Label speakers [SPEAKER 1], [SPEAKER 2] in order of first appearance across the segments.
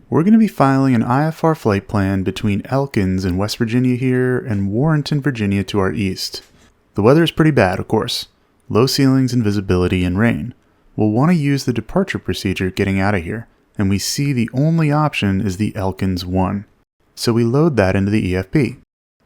[SPEAKER 1] We're going to be filing an IFR flight plan between Elkins in West Virginia here and Warrenton, Virginia to our east. The weather is pretty bad, of course. Low ceilings and visibility and rain. We'll want to use the departure procedure getting out of here, and we see the only option is the Elkins 1. So we load that into the EFP.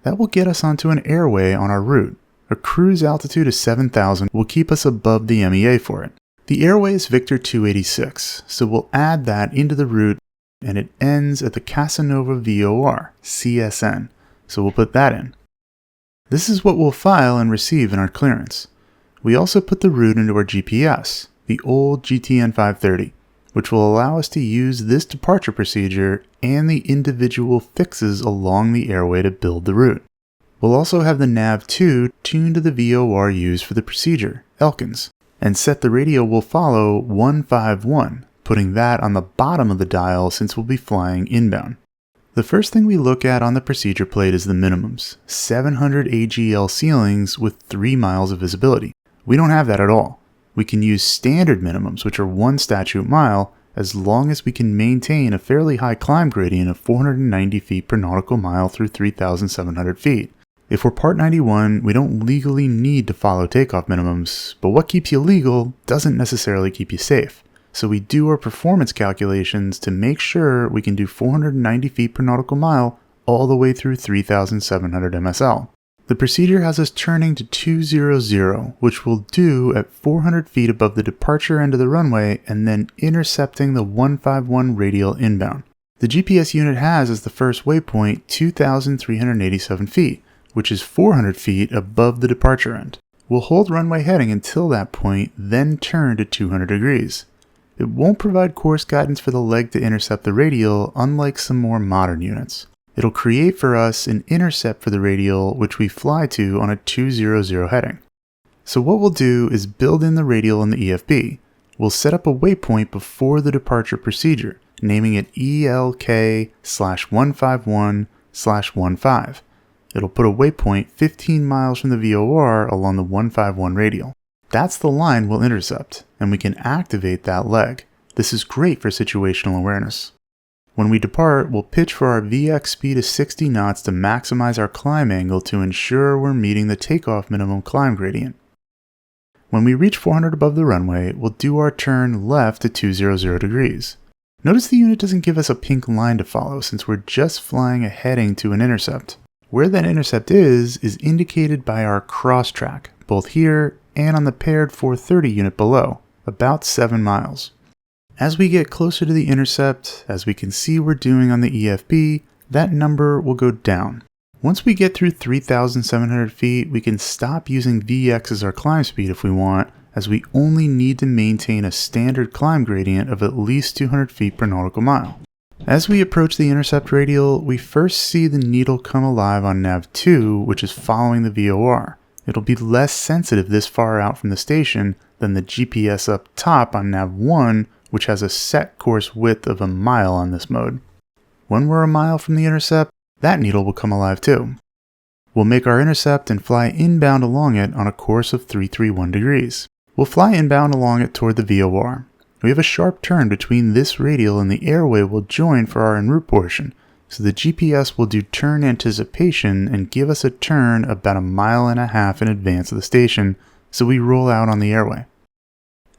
[SPEAKER 1] That will get us onto an airway on our route. A cruise altitude of 7,000 will keep us above the MEA for it. The airway is Victor 286, so we'll add that into the route, and it ends at the Casanova VOR, CSN, so we'll put that in. This is what we'll file and receive in our clearance. We also put the route into our GPS, the old GTN 530, which will allow us to use this departure procedure and the individual fixes along the airway to build the route. We'll also have the nav2 tuned to the VOR used for the procedure, Elkins, and set the radial we'll follow 151, putting that on the bottom of the dial since we'll be flying inbound. The first thing we look at on the procedure plate is the minimums, 700 AGL ceilings with 3 miles of visibility. We don't have that at all. We can use standard minimums, which are 1 statute mile, as long as we can maintain a fairly high climb gradient of 490 feet per nautical mile through 3,700 feet. If we're Part 91, we don't legally need to follow takeoff minimums, but what keeps you legal doesn't necessarily keep you safe. So we do our performance calculations to make sure we can do 490 feet per nautical mile all the way through 3,700 MSL. The procedure has us turning to 200, which we'll do at 400 feet above the departure end of the runway and then intercepting the 151 radial inbound. The GPS unit has as the first waypoint 2,387 feet, which is 400 feet above the departure end. We'll hold runway heading until that point, then turn to 200 degrees. It won't provide course guidance for the leg to intercept the radial, unlike some more modern units. It'll create for us an intercept for the radial, which we fly to on a 200 heading. So what we'll do is build in the radial in the EFB. We'll set up a waypoint before the departure procedure, naming it ELK/151/15. It'll put a waypoint 15 miles from the VOR along the 151 radial. That's the line we'll intercept, and we can activate that leg. This is great for situational awareness. When we depart, we'll pitch for our VX speed of 60 knots to maximize our climb angle to ensure we're meeting the takeoff minimum climb gradient. When we reach 400 above the runway, we'll do our turn left to 200 degrees. Notice the unit doesn't give us a pink line to follow since we're just flying a heading to an intercept. Where that intercept is indicated by our cross track, both here and on the paired 430 unit below, about 7 miles. As we get closer to the intercept, as we can see we're doing on the EFB, that number will go down. Once we get through 3,700 feet, we can stop using VX as our climb speed if we want, as we only need to maintain a standard climb gradient of at least 200 feet per nautical mile. As we approach the intercept radial, we first see the needle come alive on nav2, which is following the VOR. It'll be less sensitive this far out from the station than the GPS up top on nav1, which has a set course width of 1 mile on this mode. When we're 1 mile from the intercept, that needle will come alive too. We'll make our intercept and fly inbound along it on a course of 331 degrees. We'll fly inbound along it toward the VOR. We have a sharp turn between this radial and the airway we'll join for our en route portion, so the GPS will do turn anticipation and give us a turn about 1.5 miles in advance of the station, so we roll out on the airway.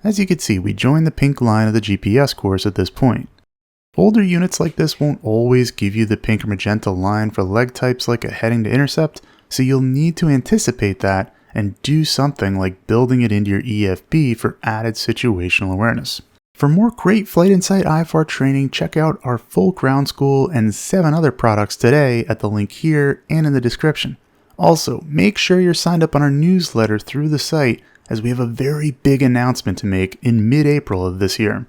[SPEAKER 1] As you can see, we join the pink line of the GPS course at this point. Older units like this won't always give you the pink or magenta line for leg types like a heading to intercept, so you'll need to anticipate that and do something like building it into your EFB for added situational awareness. For more great Flight Insight IFR training, check out our full ground school and 7 other products today at the link here and in the description. Also, make sure you're signed up on our newsletter through the site, as we have a very big announcement to make in mid-April of this year.